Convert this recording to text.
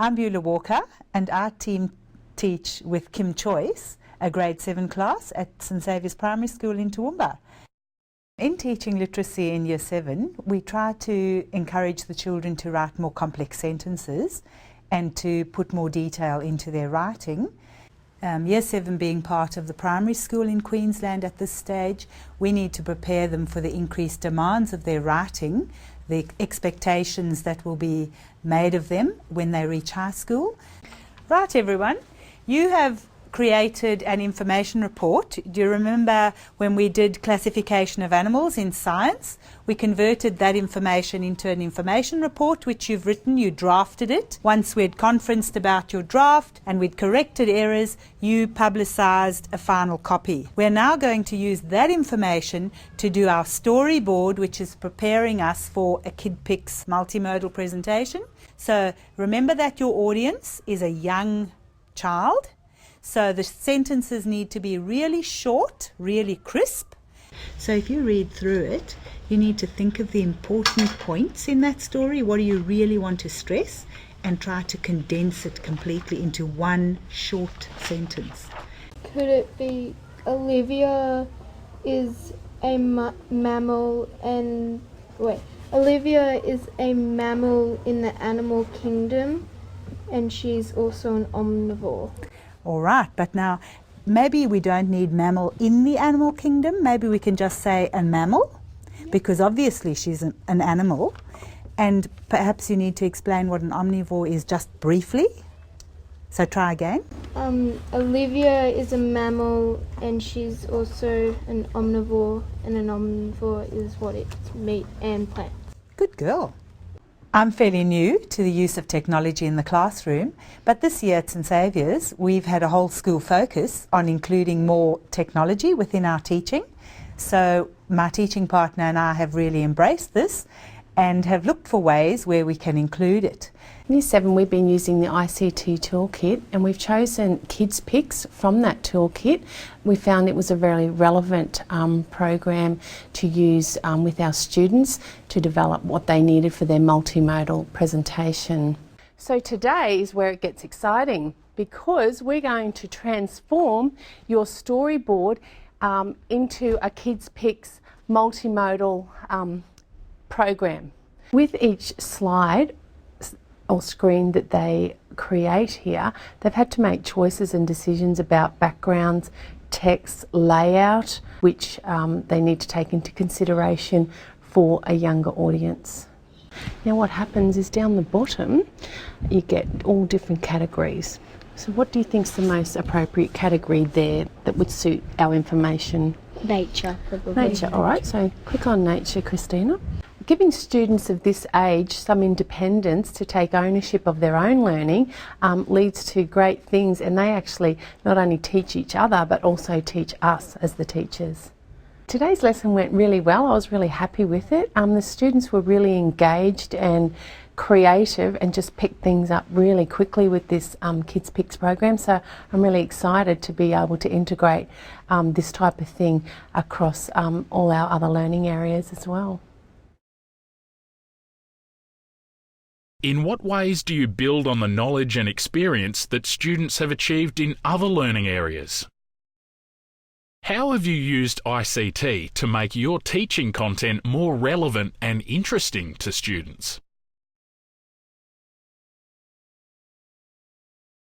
I'm Beulah Walker, and our team teach with Kim Choice, a grade 7 class at St Saviour's Primary School in Toowoomba. In teaching literacy in Year 7, we try to encourage the children to write more complex sentences and to put more detail into their writing. Year 7 being part of the primary school in Queensland at this stage, we need to prepare them for the increased demands of their writing, the expectations that will be made of them when they reach high school. Right, everyone, you have created an information report. Do you remember when we did classification of animals in science? We converted that information into an information report which you've written, you drafted it. Once we'd conferenced about your draft and we'd corrected errors, you publicised a final copy. We're now going to use that information to do our storyboard, which is preparing us for a KidPix multimodal presentation. So remember that your audience is a young child. So the sentences need to be really short, really crisp. So if you read through it, you need to think of the important points in that story. What do you really want to stress? And try to condense it completely into one short sentence. Could it be Olivia is a mammal and... Olivia is a mammal in the animal kingdom and she's also an omnivore. All right, but now maybe we don't need mammal in the animal kingdom. Maybe we can just say a mammal, because obviously she's an animal. And perhaps you need to explain what an omnivore is just briefly. So try again. Olivia is a mammal and she's also an omnivore, and an omnivore is what eats meat and plants. Good girl. I'm fairly new to the use of technology in the classroom, but this year at St Saviour's we've had a whole school focus on including more technology within our teaching. So my teaching partner and I have really embraced this and have looked for ways where we can include it. In Year 7 we've been using the ICT toolkit, and we've chosen KidPix from that toolkit. We found it was a very relevant program to use with our students to develop what they needed for their multimodal presentation. So today is where it gets exciting, because we're going to transform your storyboard into a KidPix multimodal program. With each slide or screen that they create here, they've had to make choices and decisions about backgrounds, text, layout, which they need to take into consideration for a younger audience. Now what happens is down the bottom you get all different categories. So what do you think is the most appropriate category there that would suit our information? Nature, probably. Nature, all right, so click on nature, Christina. Giving students of this age some independence to take ownership of their own learning leads to great things, and they actually not only teach each other but also teach us as the teachers. Today's lesson went really well. I was really happy with it. The students were really engaged and creative and just picked things up really quickly with this KidPix program, so I'm really excited to be able to integrate this type of thing across all our other learning areas as well. In what ways do you build on the knowledge and experience that students have achieved in other learning areas? How have you used ICT to make your teaching content more relevant and interesting to students?